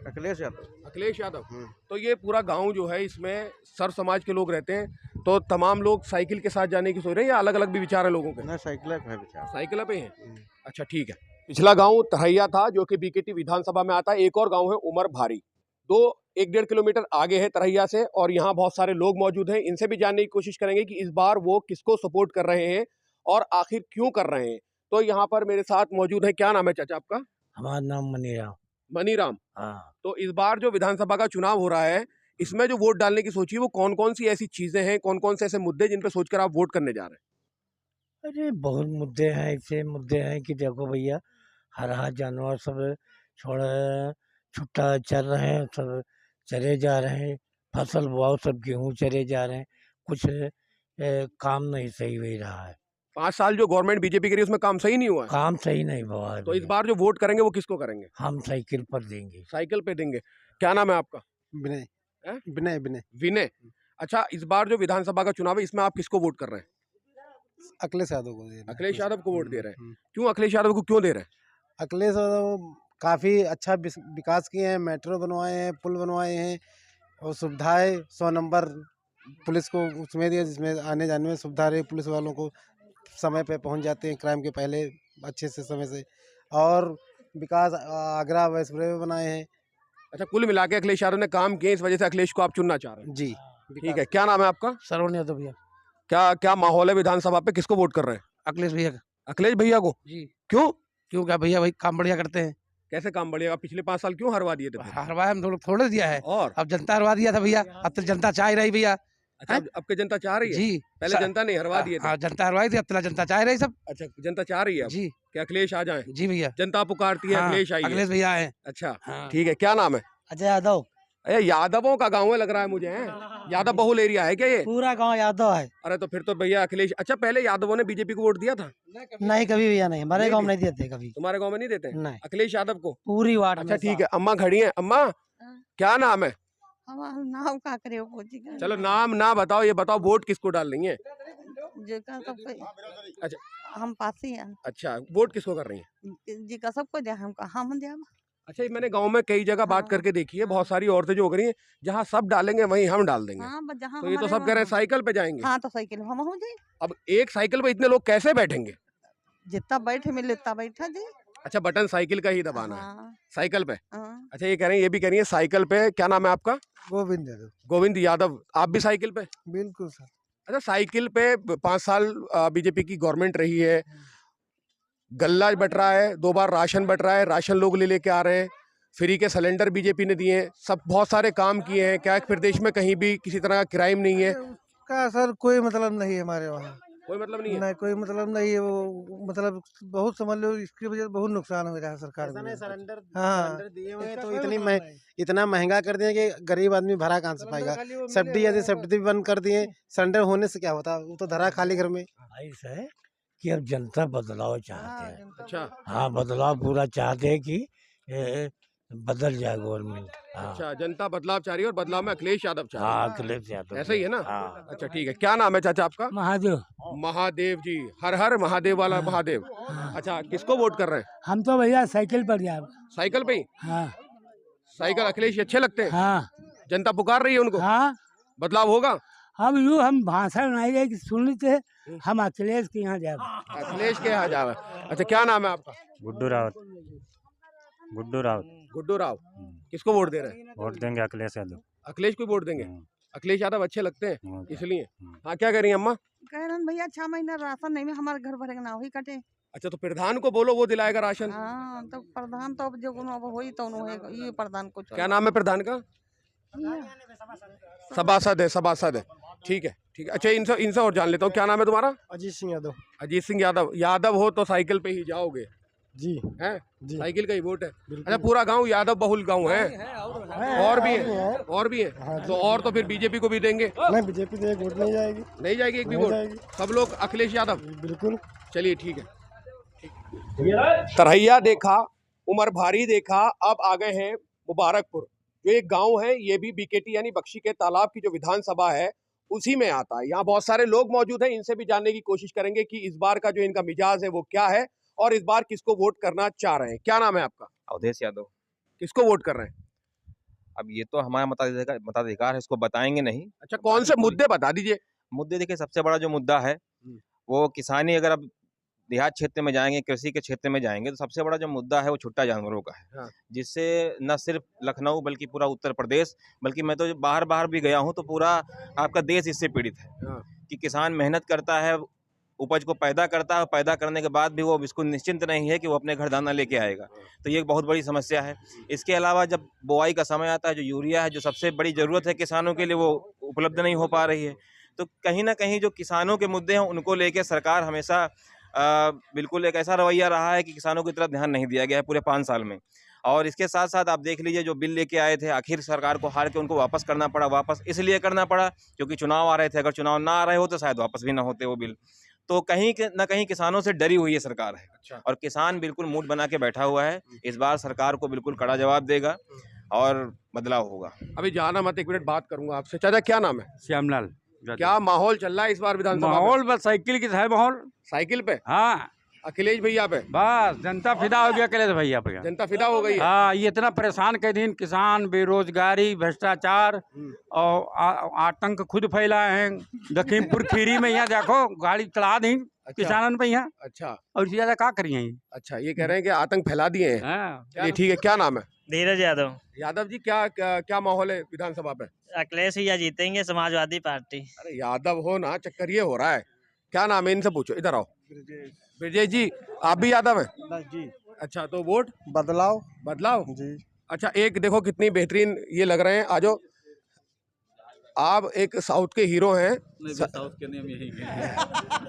Speaker 8: अखिलेश यादव।
Speaker 1: अखिलेश यादव। तो ये पूरा गांव जो है, इसमें सर समाज के लोग रहते हैं, तो तमाम लोग साइकिल के साथ जाने की सोच रहे हैं या अलग अलग भी विचार है लोगों के?
Speaker 8: ना साइकिल है विचार।
Speaker 1: साइकिल पे हैं। अच्छा ठीक है। पिछला गांव तरैया था जो कि बीकेटी विधानसभा में आता है। एक और गांव है उमर भारी, 1-1.5 किलोमीटर आगे है तरैया से, और यहाँ बहुत सारे लोग मौजूद हैं। इनसे भी जानने की कोशिश करेंगे कि इस बार वो किसको सपोर्ट कर रहे हैं और आखिर क्यों कर रहे हैं। तो यहाँ पर मेरे साथ मौजूद है, क्या नाम है चाचा आपका?
Speaker 6: हमारा नाम मनीराम।
Speaker 1: मनीराम।
Speaker 6: हाँ।
Speaker 1: तो इस बार जो विधानसभा का चुनाव हो रहा है, इसमें जो वोट डालने की सोची है वो कौन कौन सी ऐसी चीजें हैं, कौन कौन से ऐसे मुद्दे जिन पे सोचकर आप वोट करने जा रहे हैं?
Speaker 6: अरे बहुत मुद्दे हैं, ऐसे मुद्दे हैं कि देखो भैया, हरा जानवर सब छोड़ छुट्टा चर रहे हैं, सब चरे जा रहे हैं, फसल बुआओ सब गेहूँ चरे जा रहे हैं, कुछ काम नहीं सही हो रहा है।
Speaker 1: 5 साल जो गवर्नमेंट बीजेपी की रही है उसमें काम सही नहीं हुआ है।
Speaker 6: काम सही नहीं हुआ है।
Speaker 1: तो इस बार जो वोट करेंगे वो किसको करेंगे?
Speaker 6: हम साइकिल पर देंगे।
Speaker 1: साइकिल पे देंगे। क्या नाम है आपका?
Speaker 8: विनय।
Speaker 1: हैं?
Speaker 8: विनय विनय।
Speaker 1: विनय। अच्छा, इस बार जो विधानसभा का चुनाव है, इसमें आप किसको वोट कर रहे हैं?
Speaker 8: अखिलेश यादव को दे रहे हैं।
Speaker 1: अखिलेश यादव को वोट दे रहे हैं। क्यों अखिलेश यादव को क्यों दे रहे हैं?
Speaker 8: अखिलेश यादव काफ़ी अच्छा विकास किए हैं, मेट्रो बनवाए हैं, पुल बनवाए हैं, और सुविधाएं 100 नंबर पुलिस को उसमें दिया, जिसमें आने जाने में सुविधा रही, पुलिस वालों को समय पे पहुंच जाते हैं क्राइम के पहले अच्छे से समय से, और विकास आगरा एक्सप्रेस वे बनाए हैं।
Speaker 1: अच्छा, कुल मिला के अखिलेश यादव ने काम किए, इस वजह से अखिलेश को आप चुनना चाह रहे हैं?
Speaker 8: जी
Speaker 1: ठीक है। क्या नाम है आपका?
Speaker 6: श्रवण यादव भैया।
Speaker 1: क्या क्या माहौल है विधानसभा पे, किसको वोट कर रहे हैं?
Speaker 6: अखिलेश भैया।
Speaker 1: अखिलेश भैया को?
Speaker 6: जी।
Speaker 1: क्यों?
Speaker 6: क्यों क्या भैया, भाई काम बढ़िया करते हैं।
Speaker 1: कैसे काम बढ़ेगा? पिछले 5 साल क्यों हरवा दिए थे फिर?
Speaker 6: हरवाया हम थोड़े दिया है,
Speaker 1: और
Speaker 6: अब जनता हरवा दिया था भैया, अब तो जनता चाह रही भैया।
Speaker 1: अच्छा, अब के जनता चाह रही है?
Speaker 6: जी।
Speaker 1: पहले जनता नहीं हरवा दिए थे।
Speaker 6: हाँ, जनता हरवाई थी, अब तो जनता चाह रही सब।
Speaker 1: अच्छा, जनता चाह रही है अब
Speaker 6: जी।
Speaker 1: कि अखिलेश आ जाए?
Speaker 6: जी भैया।
Speaker 1: जनता पुकारती है,
Speaker 6: हाँ,
Speaker 1: अखिलेश आइए।
Speaker 6: अखिलेश भैया आए।
Speaker 1: अच्छा
Speaker 6: हाँ।
Speaker 1: ठीक है। क्या नाम है?
Speaker 6: अजय यादव।
Speaker 1: अरे यादवों का गांव है लग रहा है मुझे, हैं? यादव बहुल एरिया है क्या ये?
Speaker 6: पूरा गांव यादव है।
Speaker 1: अरे तो फिर तो भैया अखिलेश। अच्छा, पहले यादवों ने बीजेपी को वोट दिया था?
Speaker 6: नहीं कभी भैया, नहीं हमारे गांव में नहीं देते कभी।
Speaker 1: तुम्हारे गांव में नहीं देते?
Speaker 6: नहीं।
Speaker 1: अखिलेश यादव को
Speaker 6: पूरी वार्ड।
Speaker 1: अच्छा ठीक है। अम्मा खड़ी है। अम्मा, क्या नाम है?
Speaker 9: नाम का करे
Speaker 1: चलो नाम ना बताओ, ये बताओ वोट किसको डाल रही है? अच्छा,
Speaker 9: हम पासी हैं
Speaker 1: अच्छा, वोट किसको कर रही है?
Speaker 9: जी का सबको दे, हम का हम दे।
Speaker 1: अच्छा, मैंने गांव में कई जगह बात करके देखी है, बहुत सारी औरतें जो हो रही हैं, जहाँ सब डालेंगे वहीं हम डाल देंगे। तो ये तो सब कह रहे हैं साइकिल पे जाएंगे।
Speaker 9: हाँ तो साइकिल हम हो जी।
Speaker 1: अब एक साइकिल पे इतने लोग कैसे बैठेंगे?
Speaker 9: जितना बैठे मिले उतना बैठा जी।
Speaker 1: अच्छा, बटन साइकिल का ही दबाना है
Speaker 9: हाँ,
Speaker 1: साइकिल पे?
Speaker 9: हाँ।
Speaker 1: अच्छा, ये कह रही है, ये भी कह रही है साइकिल पे। क्या नाम है आपका?
Speaker 8: गोविंद यादव।
Speaker 1: गोविंद यादव। आप भी साइकिल पे?
Speaker 8: बिल्कुल सर।
Speaker 1: अच्छा, साइकिल पे 5 साल बीजेपी की गवर्नमेंट रही है, गल्ला बट रहा है, 2 बार राशन बट रहा है, राशन लोग ले लेके आ रहे हैं, फ्री के सिलेंडर बीजेपी ने दिए हैं, सब बहुत सारे काम किए हैं। क्या फिर देश में कहीं भी किसी तरह का क्राइम नहीं है?
Speaker 8: का सर कोई मतलब नहीं है हमारे वहाँ।
Speaker 1: कोई मतलब नहीं है?
Speaker 8: नहीं, कोई मतलब नहीं है। वो मतलब बहुत समझ लो, इसकी वजह से बहुत नुकसान हो रहा है सरकार को।
Speaker 5: सिलेंडर
Speaker 8: हाँ।
Speaker 5: दिए हुए हैं तो इतना महंगा कर दिए कि गरीब आदमी भरा कहाँ से पाएगा। सब्सिडी यदि सब्सिडी भी बंद कर दिए, सिलेंडर होने से क्या होता, वो तो धरा खाली घर में।
Speaker 6: ऐसा है कि अब जनता बदलाव चाहते हैं।
Speaker 1: अच्छा
Speaker 6: हाँ, बदलाव पूरा चाहते हैं कि बदल जाए गवर्नमेंट। हाँ।
Speaker 1: अच्छा, जनता बदलाव चाह रही है और बदलाव में अखिलेश यादव चाह रहे
Speaker 6: हाँ, अखिलेश यादव।
Speaker 1: हैं। ऐसा ही है ना?
Speaker 6: हाँ।
Speaker 1: अच्छा ठीक है। क्या नाम है चाचा आपका?
Speaker 2: महादेव।
Speaker 1: महादेव जी। हर हर महादेव वाला महादेव। अच्छा, किसको वोट कर रहे हैं?
Speaker 2: हम तो भैया साइकिल पर जा।
Speaker 1: साइकिल पे ही?
Speaker 2: हाँ
Speaker 1: साइकिल अखिलेश अच्छे लगते हैं?
Speaker 2: हाँ
Speaker 1: जनता पुकार रही है उनको?
Speaker 2: हाँ।
Speaker 1: बदलाव होगा?
Speaker 2: अब यूँ हम भाषण नहीं रहे कि सुन थे, हम अखिलेश के यहाँ जाए।
Speaker 1: अखिलेश के यहाँ जावे। अच्छा, क्या नाम है आपका?
Speaker 10: गुड्डू रावत। गुड्डू रावत।
Speaker 1: गुड्डू राव। किसको वोट दे रहे हैं?
Speaker 10: वोट देंगे अखिलेश यादव।
Speaker 1: अखिलेश को वोट देंगे? अखिलेश यादव अच्छे लगते हैं इसलिए।
Speaker 10: हम्म।
Speaker 1: हाँ, क्या कह रही हैं अम्मा?
Speaker 9: कह रहे भैया 6 महीना राशन नहीं में हमारे घर भरे ना ही कटे।
Speaker 1: अच्छा, तो प्रधान को बोलो, वो दिलाएगा राशन।
Speaker 9: हाँ तो प्रधान तो अब जो होई तो ये प्रधान को
Speaker 1: क्या नाम है प्रधान का? सभासद है, सभासद है। ठीक है ठीक है। अच्छा, इनसे और जान लेता हूँ। क्या नाम है तुम्हारा?
Speaker 8: अजीत सिंह यादव।
Speaker 1: अजीत सिंह यादव। यादव हो तो साइकिल पे ही जाओगे?
Speaker 8: जी
Speaker 1: है,
Speaker 8: जी
Speaker 1: साइकिल का ही वोट है। अच्छा, पूरा गांव यादव बहुल गांव है, और भी है, और भी है।
Speaker 8: हाँ
Speaker 1: तो और तो फिर बीजेपी को भी देंगे?
Speaker 8: नहीं, बीजेपी से एक वोट नहीं जाएगी,
Speaker 1: नहीं जाएगी एक भी
Speaker 8: नहीं
Speaker 1: वोट?
Speaker 8: जाएगी।
Speaker 1: सब लोग अखिलेश यादव?
Speaker 8: बिल्कुल।
Speaker 1: चलिए ठीक है। तरैया देखा, उमर भारी देखा, अब आ गए हैं मुबारकपुर, जो एक गांव है, ये भी बीकेटी यानी बख्शी के तालाब की जो विधानसभा है उसी में आता है। यहाँ बहुत सारे लोग मौजूद हैं, इनसे भी जानने की कोशिश करेंगे कि इस बार का जो इनका मिजाज है वो क्या है और इस बार किसको वोट करना चाह रहे हैं। क्या नाम है आपका?
Speaker 11: अवधेश यादव।
Speaker 1: किसको वोट कर रहे हैं?
Speaker 11: अब ये तो हमारा मताधिकार है, इसको बताएंगे नहीं।
Speaker 1: अच्छा, कौन से मुद्दे बता दीजिए।
Speaker 11: मुद्दे देखिए, सबसे बड़ा जो मुद्दा है वो किसानी। अगर अब देहात क्षेत्र में जाएंगे, कृषि के क्षेत्र में जाएंगे, तो सबसे बड़ा जो मुद्दा है वो छुट्टा जानवरों का है।
Speaker 1: हाँ।
Speaker 11: जिससे न सिर्फ लखनऊ बल्कि पूरा उत्तर प्रदेश, बल्कि मैं तो बाहर भी गया हूँ, तो पूरा आपका देश इससे पीड़ित है।
Speaker 1: हाँ।
Speaker 11: कि किसान मेहनत करता है, उपज को पैदा करता है, पैदा करने के बाद भी वो इसको निश्चिंत नहीं है कि वो अपने घर दाना लेके आएगा। तो ये एक बहुत बड़ी समस्या है। इसके अलावा जब बुआई का समय आता है, जो यूरिया है, जो सबसे बड़ी ज़रूरत है किसानों के लिए, वो उपलब्ध नहीं हो पा रही है। तो कहीं ना कहीं जो किसानों के मुद्दे हैं उनको लेके सरकार हमेशा बिल्कुल एक ऐसा रवैया रहा है कि किसानों की तरफ ध्यान नहीं दिया गया है पूरे 5 साल में। और इसके साथ साथ आप देख लीजिए, जो बिल लेके आए थे, आखिर सरकार को हार के उनको वापस करना पड़ा। वापस इसलिए करना पड़ा क्योंकि चुनाव आ रहे थे। अगर चुनाव ना आ रहे हो तो शायद वापस भी ना होते वो बिल। तो कहीं ना कहीं किसानों से डरी हुई है सरकार है।
Speaker 1: अच्छा।
Speaker 11: और किसान बिल्कुल मूड बना के बैठा हुआ है। इस बार सरकार को बिल्कुल कड़ा जवाब देगा और बदलाव होगा।
Speaker 1: अभी जाना मत, 1 मिनट बात करूंगा आपसे। चाचा क्या नाम है?
Speaker 2: श्यामलाल।
Speaker 1: क्या माहौल चल रहा है इस बार विधानसभा में?
Speaker 2: माहौल बस साइकिल की है माहौल।
Speaker 1: साइकिल पे?
Speaker 2: हाँ,
Speaker 1: अखिलेश भैया पे?
Speaker 2: बस जनता फिदा हो गया अखिलेश भैया पे।
Speaker 1: जनता फिदा हो गई है।
Speaker 2: हाँ, ये इतना परेशान के दिन किसान, बेरोजगारी, भ्रष्टाचार और आतंक खुद फैलाए हैं। लखीमपुर खीरी में यहाँ देखो गाड़ी चढ़ा दी किसानन पे यहाँ।
Speaker 1: अच्छा।
Speaker 2: और इससे ज्यादा क्या करिए?
Speaker 1: अच्छा, ये कह रहे हैं कि आतंक फैला दिए हैं।
Speaker 2: हाँ।
Speaker 1: चलिए ठीक है। क्या नाम है?
Speaker 12: धीरज यादव।
Speaker 1: यादव जी, क्या माहौल है विधानसभा पे?
Speaker 12: अखिलेश भैया जीतेंगे, समाजवादी पार्टी।
Speaker 1: अरे यादव हो ना, चक्कर ये हो रहा है। क्या नाम है? इनसे पूछो। इधर आओ। ब्रजेश जी, आप भी यादव हैं?
Speaker 8: जी।
Speaker 1: अच्छा, तो वोट
Speaker 8: बदलाव।
Speaker 1: बदलाव
Speaker 8: जी।
Speaker 1: अच्छा, एक देखो कितनी बेहतरीन ये लग रहे हैं। आ जाओ। आप एक साउथ के हीरो हैं।
Speaker 13: साउथ के नियम यही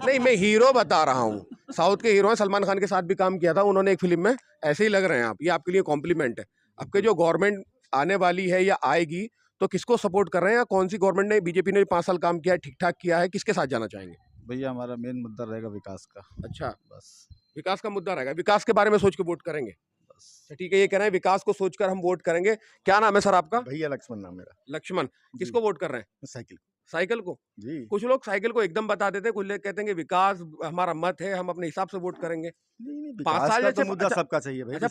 Speaker 1: नहीं, मैं हीरो बता रहा हूँ। साउथ के हीरो हैं, सलमान खान के साथ भी काम किया था उन्होंने एक फिल्म में। ऐसे ही लग रहे हैं आप। ये आपके लिए कॉम्प्लीमेंट है। आपके जो गवर्नमेंट आने वाली है या आएगी, तो किसको सपोर्ट कर रहे हैं? या कौन सी गवर्नमेंट ने, बीजेपी ने 5 साल काम किया है, ठीक ठाक किया है, किसके साथ जाना चाहेंगे?
Speaker 13: भैया हमारा मेन मुद्दा रहेगा विकास का।
Speaker 1: अच्छा,
Speaker 13: बस
Speaker 1: विकास का मुद्दा रहेगा। विकास के बारे में सोच के वोट करेंगे? अच्छा ठीक है, ये कह रहे हैं विकास को सोचकर हम वोट करेंगे। क्या नाम है सर आपका?
Speaker 4: भैया लक्ष्मण नाम मेरा।
Speaker 1: लक्ष्मण। किसको वोट कर रहे हैं?
Speaker 4: साइकिल।
Speaker 1: साइकिल को?
Speaker 4: जी।
Speaker 1: कुछ लोग साइकिल को एकदम बता देते हैं, कुछ लोग कहते हैं कि विकास हमारा मत है, हम अपने हिसाब से वोट करेंगे।
Speaker 4: नहीं,
Speaker 1: 5 साल
Speaker 4: का
Speaker 1: जैसे
Speaker 4: तो मुद्दा
Speaker 1: अच्छा,
Speaker 4: सबका चाहिए भाई।
Speaker 1: अच्छा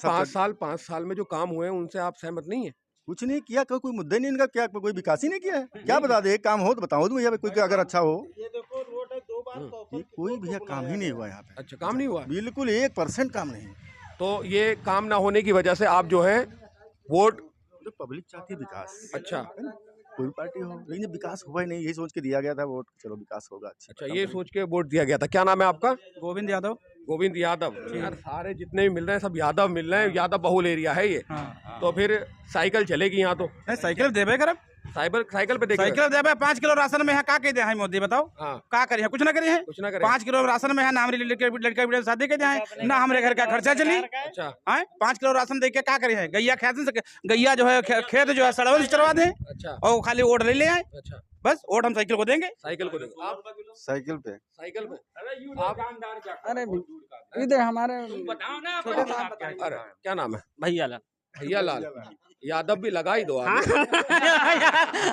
Speaker 1: 5 साल में जो काम हुए हैं उनसे आप सहमत नहीं है?
Speaker 4: कुछ नहीं किया, कोई मुद्दा नहीं इनका। क्या कोई विकास ही नहीं किया है? क्या बता दे, काम हो तो बताओ भैया, कोई अगर अच्छा हो। कोई भैया काम ही नहीं हुआ यहाँ पे।
Speaker 1: अच्छा, काम नहीं हुआ?
Speaker 4: बिल्कुल 1% काम नहीं।
Speaker 1: तो ये काम ना होने की वजह से आप जो है वोट,
Speaker 4: तो पब्लिक चाहती है विकास।
Speaker 1: अच्छा,
Speaker 4: कोई पार्टी हो, लेकिन विकास हुआ ही नहीं। यही सोच के दिया गया था वोट, चलो विकास होगा।
Speaker 1: अच्छा, ये सोच के वोट दिया गया था। क्या नाम है आपका?
Speaker 3: गोविंद यादव।
Speaker 1: गोविंद यादव। यार सारे जितने भी मिल रहे हैं सब यादव मिल रहे हैं। यादव बहुल एरिया है ये। तो फिर साइकिल चलेगी यहाँ? तो
Speaker 3: साइकिल देवे कर,
Speaker 1: साइकिल पे देखिए।
Speaker 3: साइकिल देवे। 5 किलो राशन में है, का कह दे है मोदी बताओ?
Speaker 1: हाँ।
Speaker 3: का करिए? कुछ ना करिए।
Speaker 1: कुछ ना करें।
Speaker 3: 5 किलो राशन में है ना, हमारी लड़का शादी के जाए ना, हमारे घर का खर्चा चली।
Speaker 1: अच्छा।
Speaker 3: 5 किलो राशन दे के का करिए? गैया गैया जो है खेत जो है सड़वन से चढ़वा दे।
Speaker 1: अच्छा।
Speaker 3: और खाली वोट ले आए।
Speaker 1: अच्छा,
Speaker 3: बस वोट हम साइकिल को देंगे।
Speaker 1: साइकिल को देंगे। आप
Speaker 4: साइकिल पे।
Speaker 1: साइकिल पे?
Speaker 2: अरे इधर हमारे
Speaker 1: अरे क्या नाम है?
Speaker 12: भैया लाल।
Speaker 1: भैया लाल यादव भी लगा ही दो आप।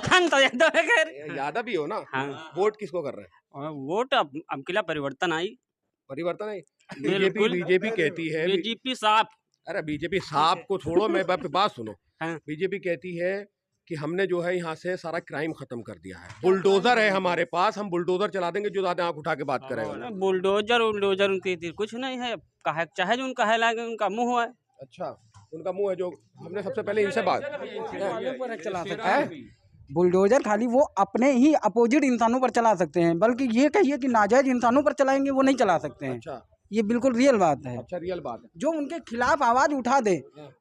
Speaker 12: हम तो यादव है खैर।
Speaker 1: यादव ही हो ना?
Speaker 12: हाँ।
Speaker 1: वोट किसको कर रहे हैं?
Speaker 12: वोट अब किला परिवर्तन आई।
Speaker 1: परिवर्तन है।
Speaker 12: बिल्कुल।
Speaker 1: बीजेपी कहती है।
Speaker 12: बीजेपी साफ।
Speaker 1: अरे बीजेपी साफ को छोड़ो, मैं बात सुनो।
Speaker 12: हाँ।
Speaker 1: बीजेपी कहती है कि हमने जो है यहाँ से सारा क्राइम खत्म कर दिया है। बुलडोजर है हमारे पास, हम बुलडोजर चला देंगे जो ज्यादा आंख उठा के बात करेगा।
Speaker 12: बुलडोजर उनकी कुछ नहीं है। कहे चाहे जो उनका है लागे, उनका मुंह है।
Speaker 1: अच्छा, उनका मुंह है। जो हमने सबसे पहले इनसे बात
Speaker 2: चला सकता है बुलडोजर, खाली वो अपने ही अपोजिट इंसानों पर चला सकते हैं, बल्कि ये कहिए कि नाजायज इंसानों पर चलाएंगे वो नहीं चला सकते हैं।
Speaker 1: अच्छा,
Speaker 2: ये बिल्कुल रियल बात है।
Speaker 1: अच्छा, रियल बात है।
Speaker 2: जो उनके खिलाफ आवाज उठा दे,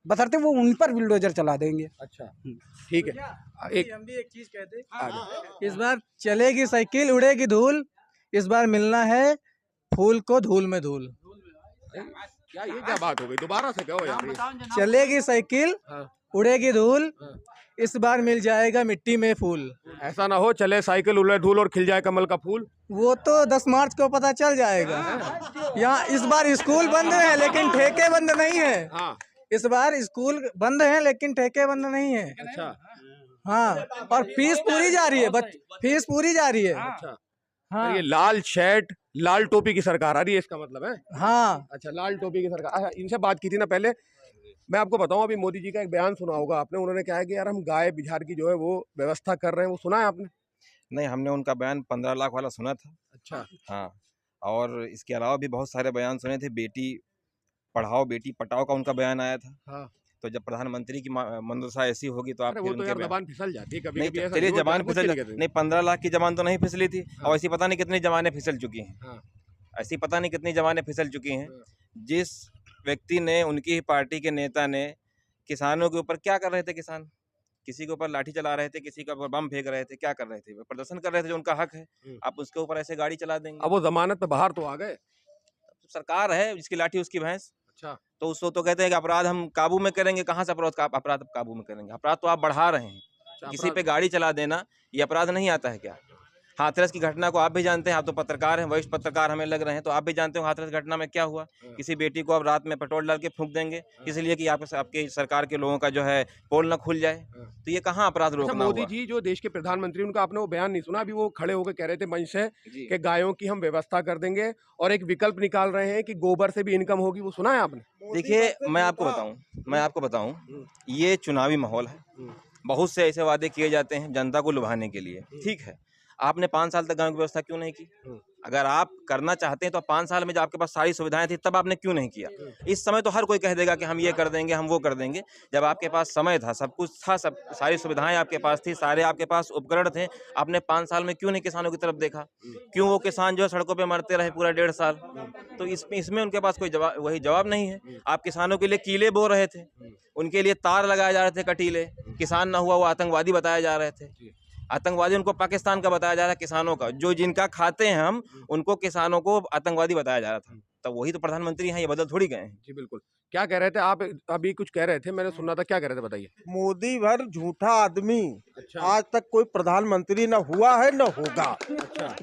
Speaker 2: बशर्ते वो उन पर बुलडोजर चला देंगे।
Speaker 1: अच्छा ठीक है। एक
Speaker 3: हम भी एक चीज कहते, इस बार चलेगी साइकिल, उड़ेगी धूल। इस बार मिलना है फूल को धूल में धूल।
Speaker 1: क्या ये क्या बात हो गई, दोबारा से कहो यार ये।
Speaker 3: चलेगी साइकिल उड़ेगी धूल, इस बार मिल जाएगा मिट्टी में फूल।
Speaker 1: ऐसा ना हो चले साइकिल उड़े धूल और खिल जाए कमल का फूल।
Speaker 3: वो तो 10 मार्च को पता चल जाएगा। यहाँ इस बार स्कूल बंद है लेकिन ठेके बंद नहीं है।
Speaker 1: हाँ।
Speaker 3: इस बार स्कूल बंद है लेकिन ठेके बंद नहीं है।
Speaker 1: अच्छा।
Speaker 3: हाँ, और फीस पूरी जा रही है, फीस पूरी जा रही है।
Speaker 1: अच्छा।
Speaker 3: हाँ,
Speaker 1: ये लाल शर्ट लाल टोपी की सरकार आ रही है, इसका मतलब है।
Speaker 3: हाँ।
Speaker 1: अच्छा, लाल टोपी की सरकार। अच्छा, इनसे बात की थी ना पहले, मैं आपको बताऊं, अभी मोदी जी का एक बयान सुना होगा आपने, उन्होंने कहा है कि यार हम गाय बिहार की जो है वो व्यवस्था कर रहे हैं, वो सुना है आपने?
Speaker 11: नहीं, हमने उनका बयान 15 लाख वाला सुना था।
Speaker 1: अच्छा।
Speaker 11: हाँ, और इसके अलावा भी बहुत सारे बयान सुने थे। बेटी पढ़ाओ बेटी पटाओ का उनका बयान आया था।
Speaker 1: हाँ।
Speaker 11: तो जब प्रधानमंत्री की मंदशा ऐसी होगी तो आप
Speaker 1: अरे
Speaker 11: फिर
Speaker 1: वो तो
Speaker 11: उनके
Speaker 1: यार जबान फिसल जाती है कभी
Speaker 11: नहीं,
Speaker 1: कभी, ऐसा
Speaker 11: चलिए
Speaker 1: नहीं होता,
Speaker 11: जबान
Speaker 1: कुछ
Speaker 11: फिसल
Speaker 1: नहीं कहते।
Speaker 11: नहीं, 15 लाख की जबान तो नहीं फिसली थी। और ऐसी पता नहीं कितनी जबानें फिसल चुकी हैं।
Speaker 1: हाँ।
Speaker 11: ऐसी पता नहीं कितनी जबानें फिसल चुकी हैं। जिस व्यक्ति ने, उनकी ही पार्टी के नेता ने किसानों के ऊपर क्या कर रहे थे, किसान किसी के ऊपर लाठी चला रहे थे, किसी के ऊपर बम फेंक रहे थे, क्या कर रहे थे? वो प्रदर्शन कर रहे थे, जो उनका हक है। आप उसके ऊपर ऐसे गाड़ी चला देंगे?
Speaker 1: अब वो जमानत पे बाहर तो आ गए।
Speaker 11: सरकार है, जिसकी लाठी उसकी भैंस।
Speaker 1: अच्छा।
Speaker 11: तो उसको तो कहते हैं कि अपराध हम काबू में करेंगे। कहाँ से अपराध काबू में करेंगे? अपराध तो आप बढ़ा रहे हैं। किसी पे गाड़ी चला देना ये अपराध नहीं आता है क्या? हाथरस की घटना को आप भी जानते हैं, आप तो पत्रकार हैं, वरिष्ठ पत्रकार हमें लग रहे हैं, तो आप भी जानते हो हाथरस घटना में क्या हुआ। किसी बेटी को आप रात में पेट्रोल डाल के फूंक देंगे इसलिए कि आपके सरकार के लोगों का जो है पोल न खुल जाए। तो ये कहाँ अपराध
Speaker 1: अच्छा,
Speaker 11: रोकना
Speaker 1: मोदी
Speaker 11: हुआ?
Speaker 1: जी जो देश के प्रधानमंत्री, उनका आपने वो बयान नहीं सुना? अभी वो खड़े होकर कह रहे थे मंच से कि गायों की हम व्यवस्था कर देंगे और एक विकल्प निकाल रहे हैं कि गोबर से भी इनकम होगी, वो सुना है आपने?
Speaker 11: देखिए, मैं आपको बताऊं, ये चुनावी माहौल है। बहुत से ऐसे वादे किए जाते हैं जनता को लुभाने के लिए, ठीक है। आपने 5 साल तक गाँव की व्यवस्था क्यों नहीं की? अगर आप करना चाहते हैं तो 5 साल में जब आपके पास सारी सुविधाएं थी तब आपने क्यों नहीं किया? इस समय तो हर कोई कह देगा कि हम ये कर देंगे, हम वो कर देंगे। जब आपके पास समय था, सब कुछ था, सब सारी सुविधाएं आपके पास थी, सारे आपके पास उपकरण थे, आपने 5 साल में क्यों नहीं किसानों की तरफ देखा? क्यों वो किसान जो है सड़कों पे मरते रहे पूरा 1.5 साल? तो इसमें उनके पास कोई जवाब नहीं है। आप किसानों के लिए कीले बो रहे थे, उनके लिए तार लगाए जा रहे थे कटीले। किसान ना हुआ वो आतंकवादी बताए जा रहे थे। आतंकवादी उनको पाकिस्तान का बताया जा रहा है, किसानों का जो जिनका खाते हैं हम, उनको किसानों को आतंकवादी बताया जा रहा था। तब वही तो प्रधानमंत्री हैं, ये बदल थोड़ी गए हैं।
Speaker 1: जी बिल्कुल। क्या कह रहे थे आप? अभी कुछ कह रहे थे, मैंने सुना था, क्या कह रहे थे बताइए।
Speaker 14: मोदी भर झूठा आदमी।
Speaker 1: अच्छा।
Speaker 14: आज तक कोई प्रधानमंत्री न हुआ है न होगा।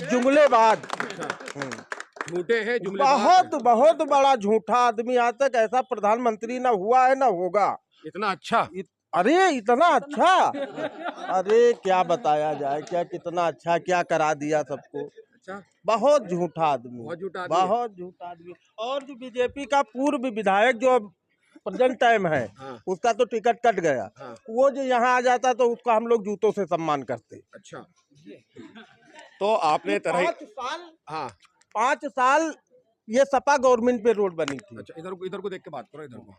Speaker 14: जुमलेबाज।
Speaker 1: झूठे हैं,
Speaker 14: बहुत बड़ा झूठा आदमी। आज तक ऐसा प्रधानमंत्री न हुआ है न होगा।
Speaker 1: इतना अच्छा?
Speaker 14: अरे इतना अच्छा, अरे क्या बताया जाए, क्या कितना अच्छा क्या करा दिया सबको।
Speaker 1: अच्छा।
Speaker 14: बहुत झूठा आदमी,
Speaker 1: बहुत
Speaker 14: झूठा आदमी। और जो बीजेपी का पूर्व विधायक जो प्रेजेंट टाइम है, उसका तो टिकट कट गया। वो जो यहाँ आ जाता तो उसका हम लोग जूतों से सम्मान करते।
Speaker 1: अच्छा। तो आपने
Speaker 14: 5 साल ये सपा गवर्नमेंट पे रोड बनी थी।
Speaker 1: अच्छा, इधर को देख के बात करो, इधर को।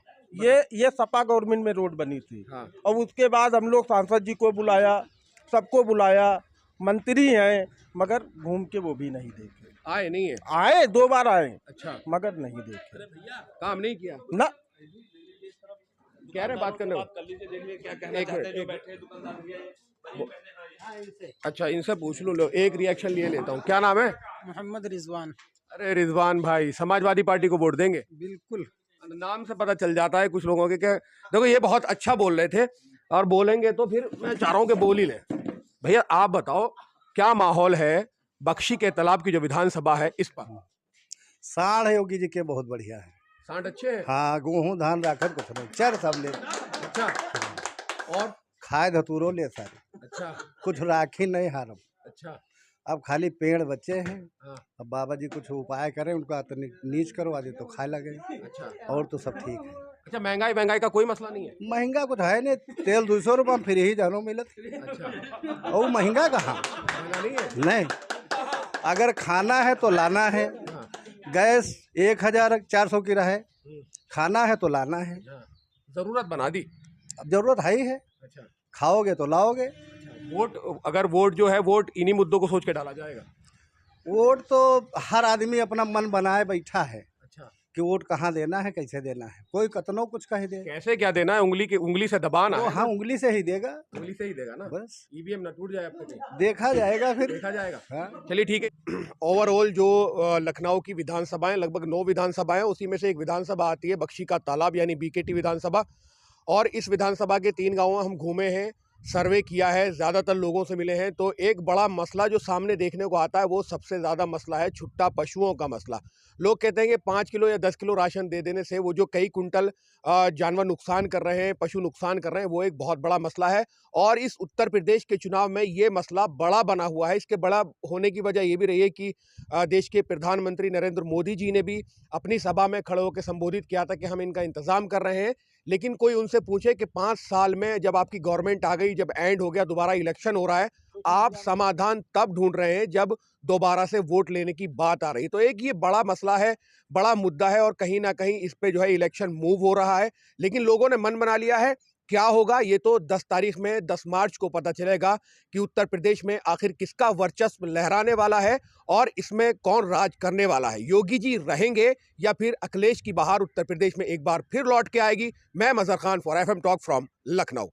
Speaker 14: ये सपा गवर्नमेंट में रोड बनी थी। और उसके बाद हम लोग सांसद जी को बुलाया, सबको बुलाया, मंत्री हैं, मगर घूम के वो भी नहीं देखे।
Speaker 1: आए नहीं है?
Speaker 14: आए 2 बार आए।
Speaker 1: अच्छा।
Speaker 14: मगर नहीं देखे,
Speaker 1: काम नहीं किया
Speaker 14: ना।
Speaker 1: कह रहे बात करने अच्छा, इनसे पूछ लो, एक रिएक्शन लिए लेता हूँ। क्या नाम है?
Speaker 3: मोहम्मद रिजवान।
Speaker 1: अरे रिजवान भाई, समाजवादी पार्टी को वोट देंगे?
Speaker 3: बिल्कुल।
Speaker 1: नाम से पता चल जाता है कुछ लोगों के। क्या देखो, ये बहुत अच्छा बोल रहे थे और बोलेंगे तो फिर मैं चाह रहा हूँ कि बोल ही लें। भैया आप बताओ, क्या माहौल है बख्शी के तालाब की जो विधानसभा है इस पर?
Speaker 14: साढ़ योगी जी के बहुत बढ़िया है।
Speaker 1: सांड अच्छे हैं?
Speaker 14: हाँ, गेहूँ धान राखत कुछ नहीं, चर सब ले।
Speaker 1: अच्छा। और
Speaker 14: खाए धतूरो ले सारे।
Speaker 1: अच्छा।
Speaker 14: कुछ राखी नहीं हारम।
Speaker 1: अच्छा।
Speaker 14: अब खाली पेड़ बच्चे हैं।
Speaker 1: हाँ।
Speaker 14: अब बाबा जी कुछ उपाय करें, उनका तो नीच करो आज तो खाए लगे।
Speaker 1: अच्छा।
Speaker 14: और तो सब ठीक है।
Speaker 1: अच्छा, महंगाई का कोई मसला नहीं है?
Speaker 14: महंगा कुछ है नहीं, तेल 200 रुपया फ्री ही जानो मिलत।
Speaker 1: अच्छा।
Speaker 14: और महंगा कहाँ?
Speaker 1: महंगा नहीं है?
Speaker 14: नहीं, अगर खाना है तो लाना है। गैस 1400 की रहे, खाना है तो लाना है।
Speaker 1: जरूरत बना दी।
Speaker 14: अब जरूरत है ही है।
Speaker 1: अच्छा।
Speaker 14: खाओगे तो लाओगे।
Speaker 1: वोट, अगर वोट जो है, वोट इन्हीं मुद्दों को सोच के डाला जाएगा?
Speaker 14: वोट तो हर आदमी अपना मन बनाए बैठा है।
Speaker 1: अच्छा।
Speaker 13: कि वोट कहाँ देना है, कैसे देना है। कोई कतनो कुछ कह दे,
Speaker 1: कैसे क्या देना है, उंगली से दबाना
Speaker 13: वो
Speaker 1: है।
Speaker 13: हाँ उंगली से ही देगा,
Speaker 1: उंगली से ही देगा ना,
Speaker 13: बस
Speaker 1: ईवीएम ना टूट जाए अपने कहीं।
Speaker 13: देखा जाएगा फिर।
Speaker 1: देखा जाएगा।
Speaker 13: हाँ।
Speaker 1: चलिए ठीक है। ओवरऑल जो लखनऊ की विधानसभाएं लगभग 9 विधानसभाएं, उसी में से एक विधानसभा आती है बख्शी का तालाब यानी बीकेटी विधानसभा। और इस विधानसभा के 3 गांवों हम घूमे हैं, सर्वे किया है, ज़्यादातर लोगों से मिले हैं। तो एक बड़ा मसला जो सामने देखने को आता है वो सबसे ज़्यादा मसला है छुट्टा पशुओं का मसला। लोग कहते हैं कि 5 किलो या 10 किलो राशन दे देने से वो जो कई कुंटल जानवर नुकसान कर रहे हैं, पशु नुकसान कर रहे हैं, वो एक बहुत बड़ा मसला है। और इस उत्तर प्रदेश के चुनाव में ये मसला बड़ा बना हुआ है। इसके बड़ा होने की वजह ये भी रही है कि देश के प्रधानमंत्री नरेंद्र मोदी जी ने भी अपनी सभा में खड़े होकर संबोधित किया था कि हम इनका इंतज़ाम कर रहे हैं। लेकिन कोई उनसे पूछे कि 5 साल में जब आपकी गवर्नमेंट आ गई, जब एंड हो गया, दोबारा इलेक्शन हो रहा है, आप समाधान तब ढूंढ रहे हैं जब दोबारा से वोट लेने की बात आ रही है। तो एक ये बड़ा मसला है, बड़ा मुद्दा है और कहीं ना कहीं इस पे जो है इलेक्शन मूव हो रहा है। लेकिन लोगों ने मन बना लिया है, क्या होगा ये तो 10 तारीख में 10 मार्च को पता चलेगा कि उत्तर प्रदेश में आखिर किसका वर्चस्व लहराने वाला है और इसमें कौन राज करने वाला है। योगी जी रहेंगे या फिर अखिलेश की बहार उत्तर प्रदेश में एक बार फिर लौट के आएगी। मैं Mazhar Khan for FM talk from Lucknow.